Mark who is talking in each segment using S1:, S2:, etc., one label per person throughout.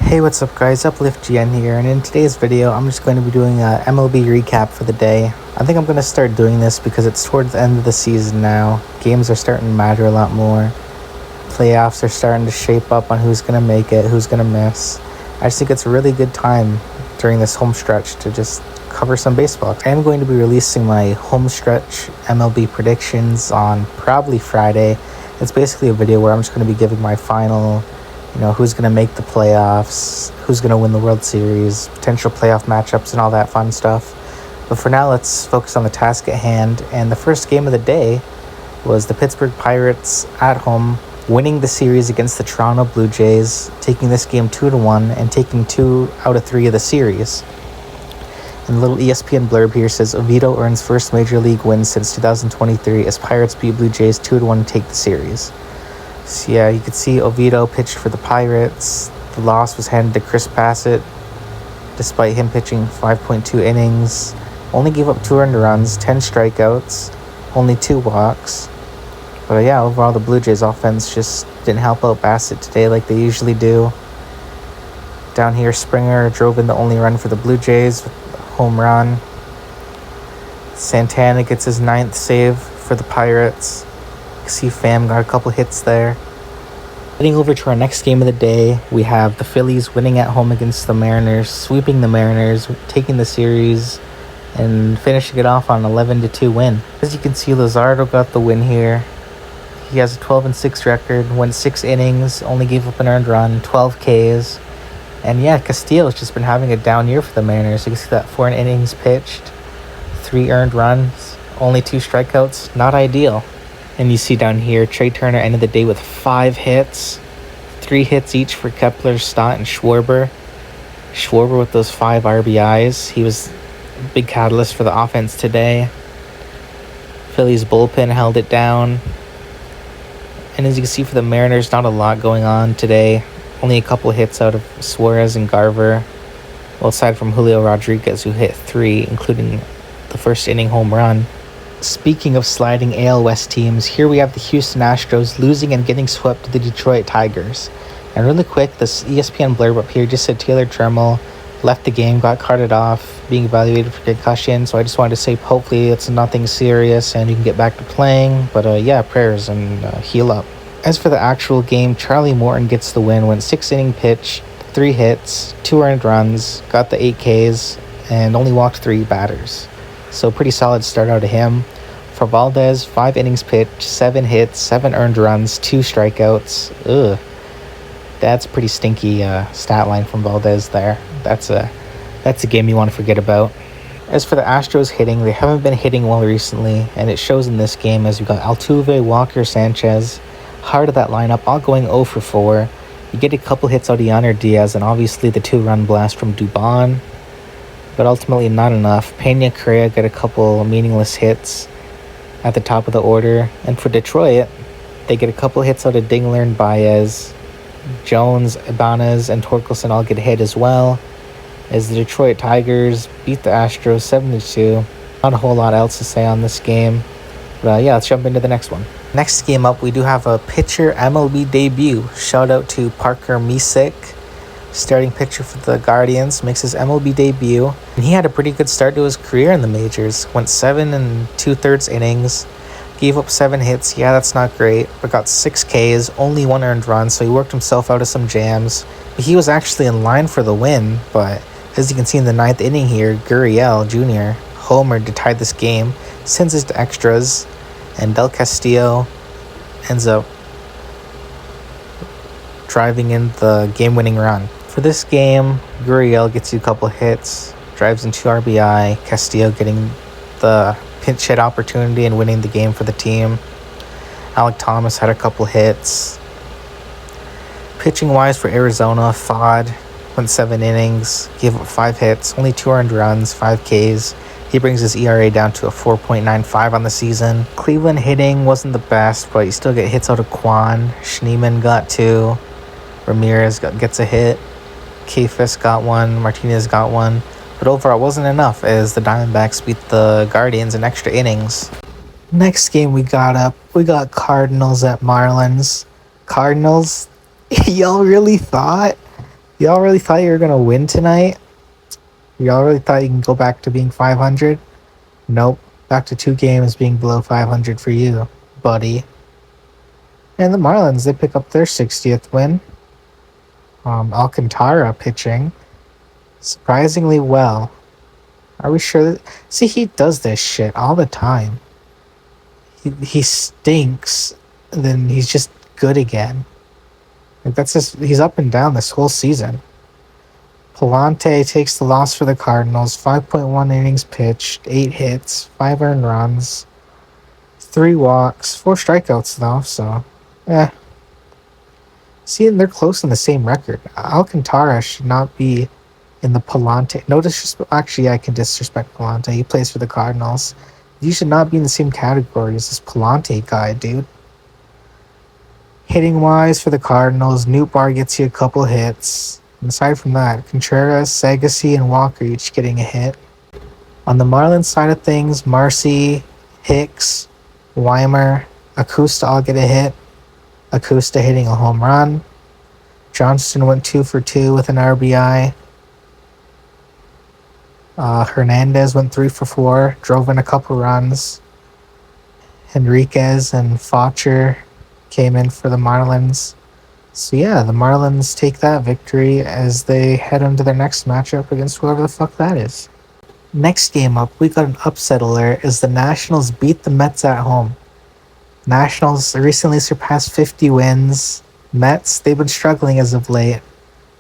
S1: Hey, what's up guys, UpliftGN here, and in today's video I'm just going to be doing a MLB recap for the day. I think I'm going to start doing this because it's towards the end of the season now. Games are starting to matter a lot more. Playoffs are starting to shape up on who's going to make it, who's going to miss. I just think it's a really good time during this home stretch to just cover some baseball. I am going to be releasing my home stretch MLB predictions on probably Friday. It's basically a video where I'm just going to be giving my final, who's going to make the playoffs, who's going to win the World Series, potential playoff matchups, and all that fun stuff. But for now, let's focus on the task at hand. And the first game of the day was the Pittsburgh Pirates at home, winning the series against the Toronto Blue Jays, taking this game 2-1 and taking 2 out of 3 of the series. And a little ESPN blurb here says, Oviedo earns first major league win since 2023 as Pirates beat Blue Jays 2-1 to take the series. So yeah, you could see Oviedo pitched for the Pirates. The loss was handed to Chris Bassett, despite him pitching 5.2 innings. Only gave up 2 earned runs, 10 strikeouts, only 2 walks. But yeah, overall the Blue Jays offense just didn't help out Bassett today like they usually do. Down here, Springer drove in the only run for the Blue Jays with a home run. Santana gets his 9th save for the Pirates. See Pham got a couple hits there. Heading over to our next game of the day, we have the Phillies winning at home against the Mariners, sweeping the Mariners, taking the series, and finishing it off on an 11-2 win. As you can see, Luzardo got the win here. He has a 12-6 record, went 6 innings, only gave up an earned run, 12 Ks. And yeah, Castillo's just been having a down year for the Mariners. You can see that 4 innings pitched, 3 earned runs, only 2 strikeouts. Not ideal. And you see down here, Trey Turner ended the day with 5 hits. 3 hits each for Kepler, Stott, and Schwarber. Schwarber with those 5 RBIs. He was a big catalyst for the offense today. Phillies bullpen held it down. And as you can see for the Mariners, not a lot going on today. Only a couple hits out of Suarez and Garver. Well, aside from Julio Rodriguez, who hit 3, including the first inning home run. Speaking of sliding AL West teams, here we have the Houston Astros losing and getting swept to the Detroit Tigers. And really quick, this ESPN blurb up here just said Taylor Trammell left the game, got carted off, being evaluated for concussion. So I just wanted to say hopefully it's nothing serious and you can get back to playing. But yeah, prayers and heal up. As for the actual game, Charlie Morton gets the win, went 6 inning pitch, 3 hits, 2 earned runs, got the 8 Ks, and only walked 3 batters. So pretty solid start out of him. For Valdez, 5 innings pitched, 7 hits, 7 earned runs, 2 strikeouts. Ugh. That's a pretty stinky stat line from Valdez there. That's a game you want to forget about. As for the Astros hitting, they haven't been hitting well recently, and it shows in this game as we got Altuve, Walker, Sanchez. Heart of that lineup, all going 0 for 4. You get a couple hits out of Yainer Diaz, and obviously the 2-run blast from Dubon. But ultimately not enough. Pena Correa got a couple meaningless hits at the top of the order. And for Detroit, they get a couple hits out of Dingler and Baez. Jones, Ibanez, and Torkelson all get hit as well. As the Detroit Tigers beat the Astros 7-2. Not a whole lot else to say on this game. But yeah, let's jump into the next one. Next game up, we do have a pitcher MLB debut. Shout out to Parker Misick. Starting pitcher for the Guardians, makes his MLB debut. And he had a pretty good start to his career in the majors. Went 7 2/3 innings, gave up 7 hits. Yeah, that's not great, but got 6 Ks, only 1 earned run, so he worked himself out of some jams. But he was actually in line for the win, but as you can see in the 9th inning here, Gurriel Jr. homered to tie this game, sends it to extras, and Del Castillo ends up driving in the game-winning run. For this game, Gurriel gets you a couple hits, drives in 2 RBI, Castillo getting the pinch hit opportunity and winning the game for the team. Alek Thomas had a couple hits. Pitching-wise for Arizona, Fod went 7 innings, gave up 5 hits, only 2 earned runs, 5 Ks. He brings his ERA down to a 4.95 on the season. Cleveland hitting wasn't the best, but you still get hits out of Kwan. Schneemann got 2. Ramirez gets a hit. Kefis got 1. Martinez got 1. But overall, it wasn't enough as the Diamondbacks beat the Guardians in extra innings. Next game we got Cardinals at Marlins. Cardinals, y'all really thought Y'all really thought you were gonna win tonight? Y'all really thought you can go back to being 500? Nope. Back to 2 games being below 500 for you, buddy. And the Marlins, they pick up their 60th win. Alcantara pitching surprisingly well. Are we sure that... See, he does this shit all the time. He stinks, then he's just good again. Like that's just... He's up and down this whole season. Palante takes the loss for the Cardinals. 5.1 innings pitched, 8 hits, 5 earned runs, 3 walks, 4 strikeouts though, so... See, they're close on the same record. Alcantara should not be in the Palante. No disrespect. Actually, I can disrespect Palante. He plays for the Cardinals. You should not be in the same category as this Palante guy, dude. Hitting wise for the Cardinals, Newtbar gets you a couple hits. And aside from that, Contreras, Sagassi, and Walker each getting a hit. On the Marlins side of things, Marcy, Hicks, Weimer, Acosta all get a hit. Acosta hitting a home run. Johnston went 2 for 2 with an RBI. Hernandez went 3 for 4, drove in a couple runs. Henriquez and Faucher came in for the Marlins. So yeah, the Marlins take that victory as they head into their next matchup against whoever the fuck that is. Next game up, we got an upset alert as the Nationals beat the Mets at home. Nationals recently surpassed 50 wins. Mets, they've been struggling as of late.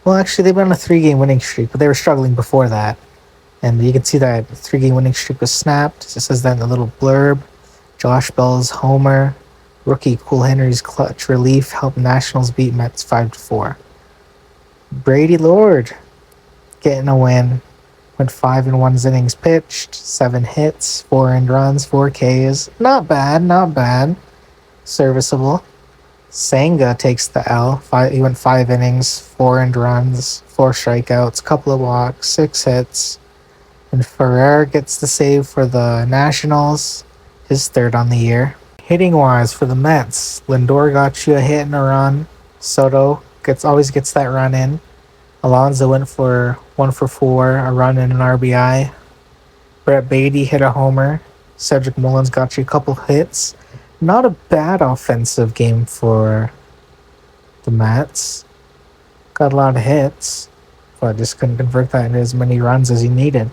S1: Well, actually, they've been on a 3-game winning streak, but they were struggling before that. And you can see that 3-game winning streak was snapped. It says that in the little blurb. Josh Bell's homer. Rookie Cool Henry's clutch relief helped Nationals beat Mets 5-4. Brady Lord getting a win. Went 5 in 1 innings pitched. 7 hits. 4 earned runs. 4 Ks. Not bad, not bad. Serviceable. Senga takes the L. He went 5 innings, 4 earned runs, 4 strikeouts, couple of walks, 6 hits. And Ferrer gets the save for the Nationals, his 3rd on the year. Hitting wise for the Mets, Lindor got you a hit and a run. Soto always gets that run in. Alonso went for 1 for 4, a run and an RBI. Brett Beatty hit a homer. Cedric Mullins got you a couple hits. Not a bad offensive game for the Mets. Got a lot of hits, but just couldn't convert that into as many runs as he needed.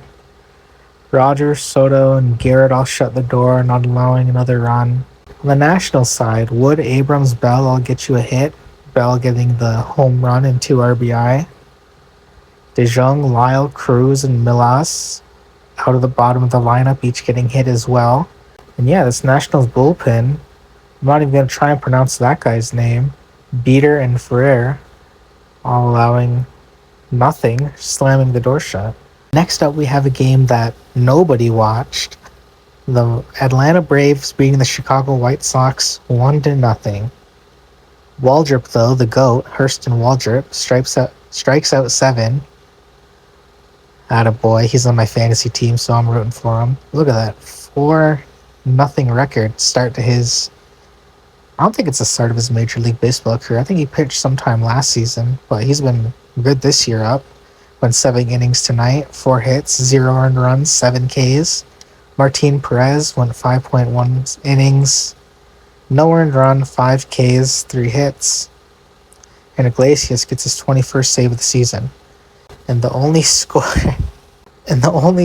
S1: Rogers, Soto, and Garrett all shut the door, not allowing another run. On the National side, Wood, Abrams, Bell all get you a hit. Bell getting the home run and 2 RBI. DeJong, Lyle, Cruz, and Milas out of the bottom of the lineup, each getting hit as well. And yeah, this Nationals bullpen, I'm not even going to try and pronounce that guy's name. Beater and Ferrer all allowing nothing, slamming the door shut. Next up, we have a game that nobody watched. The Atlanta Braves beating the Chicago White Sox 1-0. Waldrop, though, the GOAT, Hurston Waldrop, strikes out 7. Attaboy, he's on my fantasy team, so I'm rooting for him. Look at that, 4-0 record start to his... I don't think it's the start of his Major League Baseball career. I think he pitched sometime last season, but he's been good this year up. Went 7 innings tonight, 4 hits, 0 earned runs, 7 Ks. Martin Perez went 5.1 innings, no earned run, 5 Ks, 3 hits. And Iglesias gets his 21st save of the season. And the only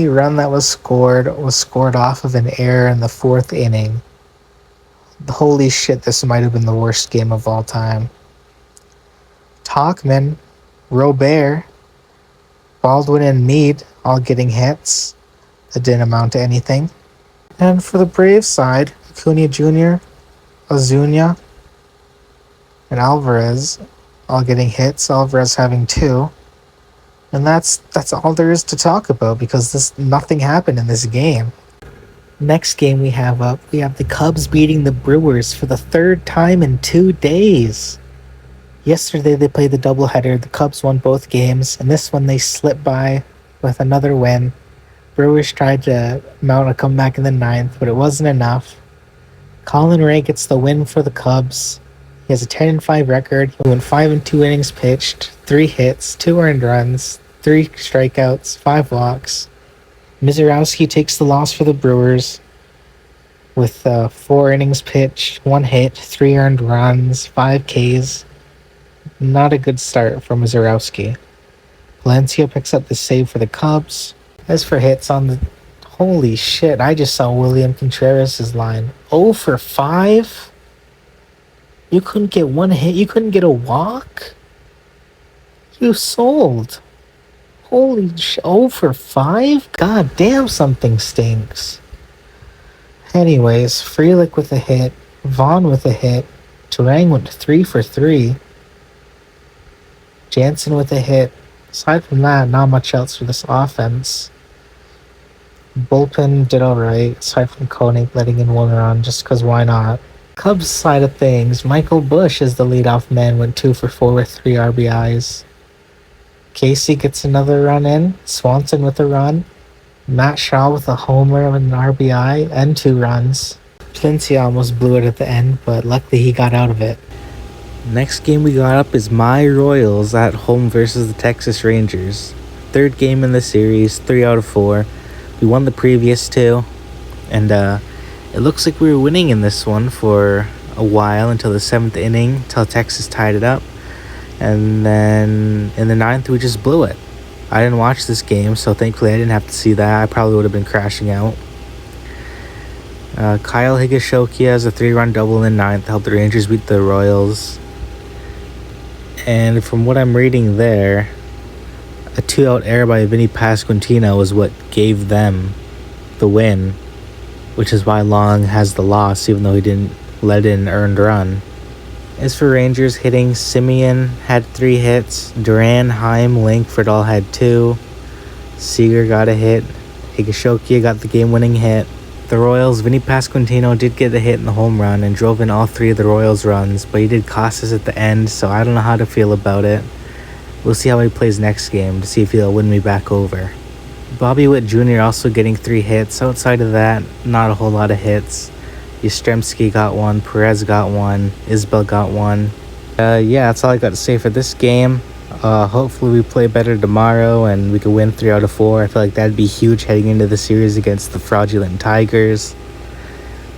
S1: run that was scored off of an error in the 4th inning. Holy shit, this might have been the worst game of all time. Tauchman, Robert, Baldwin, and Meade all getting hits. That didn't amount to anything. And for the Braves side, Acuna Jr., Ozuna, and Alvarez all getting hits. Alvarez having 2. And that's all there is to talk about because nothing happened in this game. Next game we have the Cubs beating the Brewers for the 3rd time in 2 days. Yesterday they played the doubleheader. The Cubs won both games, and this one they slipped by with another win. Brewers tried to mount a comeback in the 9th, but it wasn't enough. Colin Ray gets the win for the Cubs. He has a 10-5 record. He went 5 in 2 innings pitched, 3 hits, 2 earned runs, 3 strikeouts, 5 walks. Mizorowski takes the loss for the Brewers with 4 innings pitched, 1 hit, 3 earned runs, 5 Ks. Not a good start for Mizorowski. Valencia picks up the save for the Cubs. As for hits on the... Holy shit, I just saw William Contreras' line. 0 for 5? You couldn't get 1 hit? You couldn't get a walk? You sold. Holy shit, 0 for 5? God damn, something stinks. Anyways, Frelick with a hit, Vaughn with a hit, Turang went 3 for 3, Jansen with a hit. Aside from that, not much else for this offense. Bullpen did alright, aside from Koenig letting in 1 run, just cause why not. Cubs side of things, Michael Busch as the leadoff man went 2 for 4 with 3 RBIs. Casey gets another run in, Swanson with a run, Matt Shaw with a homer and an RBI and 2 runs. Valencia almost blew it at the end, but luckily he got out of it. Next game we got up is my Royals at home versus the Texas Rangers. 3rd game in the series, 3 out of 4. We won the previous 2, and it looks like we were winning in this one for a while until the 7th inning, until Texas tied it up. And then in the 9th, we just blew it. I didn't watch this game, so thankfully I didn't have to see that. I probably would have been crashing out. Kyle Higashioka has a 3-run double in the 9th, helped the Rangers beat the Royals. And from what I'm reading there, a 2-out error by Vinny Pasquantino was what gave them the win, which is why Long has the loss, even though he didn't let in an earned run. As for Rangers hitting, Simeon had 3 hits, Duran, Heim, Langford all had 2, Seager got a hit, Higashioka got the game-winning hit. The Royals, Vinny Pasquantino did get a hit in the home run and drove in all 3 of the Royals' runs, but he did cost us at the end, so I don't know how to feel about it. We'll see how he plays next game to see if he'll win me back over. Bobby Witt Jr. also getting 3 hits. Outside of that, not a whole lot of hits. Yastrzemski got 1, Perez got 1, Isbell got 1. Yeah, that's all I got to say for this game. Hopefully we play better tomorrow and we can win 3 out of 4. I feel like that'd be huge heading into the series against the fraudulent Tigers.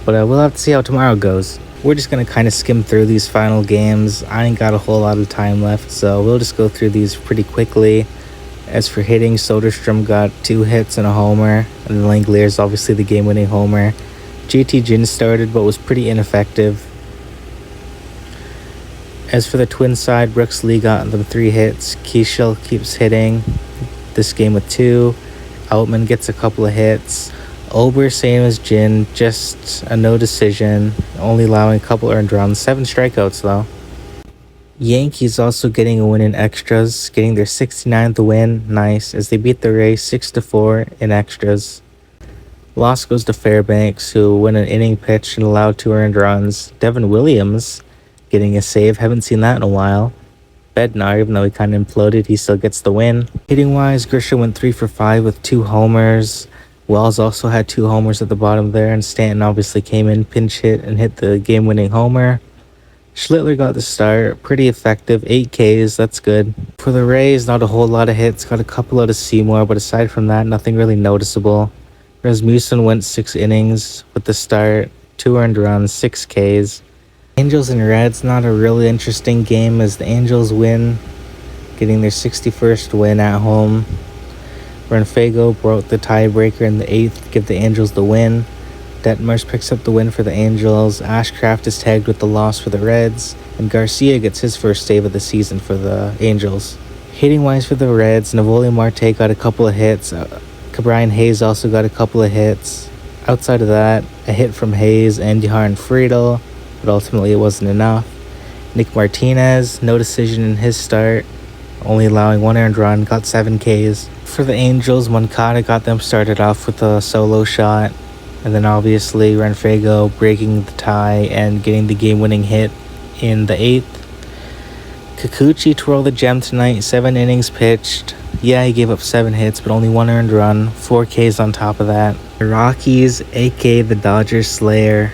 S1: But we'll have to see how tomorrow goes. We're just going to kind of skim through these final games. I ain't got a whole lot of time left, so we'll just go through these pretty quickly. As for hitting, Soderstrom got 2 hits and a homer, and Langlier's obviously the game-winning homer. JT Ginn started but was pretty ineffective. As for the Twins side, Brooks Lee got them 3 hits. Keishel keeps hitting this game with 2. Outman gets a couple of hits. Ober, same as Ginn, just a no decision, only allowing a couple earned runs. 7 strikeouts though. Yankees also getting a win in extras, getting their 69th win, nice, as they beat the Rays 6-4 in extras. Loss goes to Fairbanks, who won an inning pitch and allowed 2 earned runs. Devin Williams getting a save, haven't seen that in a while. Bednar, even though he kind of imploded, he still gets the win. Hitting wise, Grisham went 3 for 5 with 2 homers. Wells also had 2 homers at the bottom there, and Stanton obviously came in, pinch hit, and hit the game-winning homer. Schlittler got the start, pretty effective, 8 Ks, that's good. For the Rays, not a whole lot of hits, got a couple out of Seymour, but aside from that, nothing really noticeable. Rasmussen went 6 innings with the start, 2 earned runs, 6 Ks. Angels and Reds, not a really interesting game as the Angels win, getting their 61st win at home. Renfego broke the tiebreaker in the 8th to give the Angels the win. Detmers picks up the win for the Angels. Ashcraft is tagged with the loss for the Reds. And Garcia gets his first save of the season for the Angels. Hitting wise for the Reds, Navoli Marte got a couple of hits. Brian Hayes also got a couple of hits. Outside of that, a hit from Hayes and Johan Friedel, but ultimately it wasn't enough. Nick Martinez, no decision in his start, only allowing 1 earned run, got 7 Ks. For the Angels, Moncada got them started off with a solo shot, and then obviously Renfego breaking the tie and getting the game-winning hit in the 8th. Kikuchi twirled the gem tonight, 7 innings pitched. Yeah, he gave up 7 hits, but only 1 earned run, 4 Ks on top of that. The Rockies, aka the Dodgers Slayer,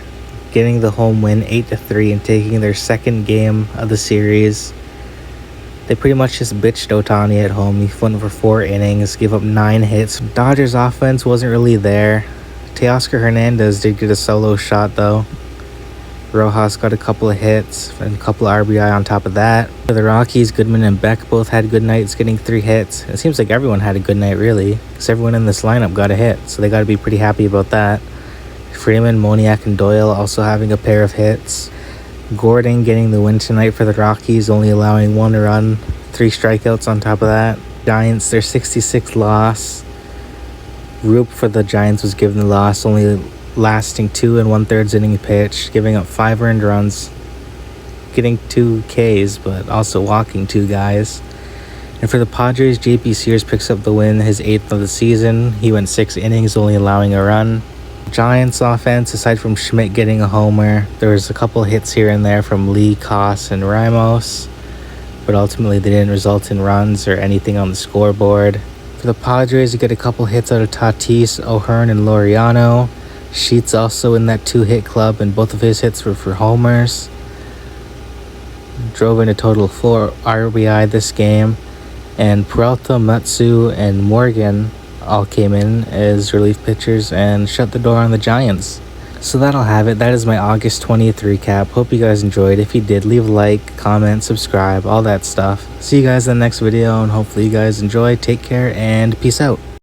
S1: getting the home win 8-3 and taking their second game of the series. They pretty much just bitched Ohtani at home. He went for 4 innings, gave up 9 hits. Dodgers offense wasn't really there. Teoscar Hernandez did get a solo shot though. Rojas got a couple of hits and a couple of RBI on top of that. For the Rockies, Goodman and Beck both had good nights, getting 3 hits. It seems like everyone had a good night really, because everyone in this lineup got a hit, so they got to be pretty happy about that. Freeman, Moniak, and Doyle also having a pair of hits. Gordon getting the win tonight for the Rockies, only allowing 1 run, 3 strikeouts on top of that. Giants, their 66th loss. Roop for the Giants was given the loss, only lasting 2 1/3 inning pitch, giving up 5 earned runs, getting 2 Ks, but also walking 2 guys. And for the Padres, JP Sears picks up the win, his 8th of the season. He went 6 innings, only allowing a run. Giants offense, aside from Schmidt getting a homer, there was a couple hits here and there from Lee, Koss, and Ramos, but ultimately they didn't result in runs or anything on the scoreboard. For the Padres, you get a couple hits out of Tatis, O'Hearn, and Laureano. Sheets also in that 2-hit club, and both of his hits were for homers. Drove in a total of 4 RBI this game, and Peralta, Matsu, and Morgan all came in as relief pitchers and shut the door on the Giants. So that'll have it. That is my August 20th recap. Hope you guys enjoyed. If you did, leave a like, comment, subscribe, all that stuff. See you guys in the next video, and hopefully you guys enjoy. Take care, and peace out.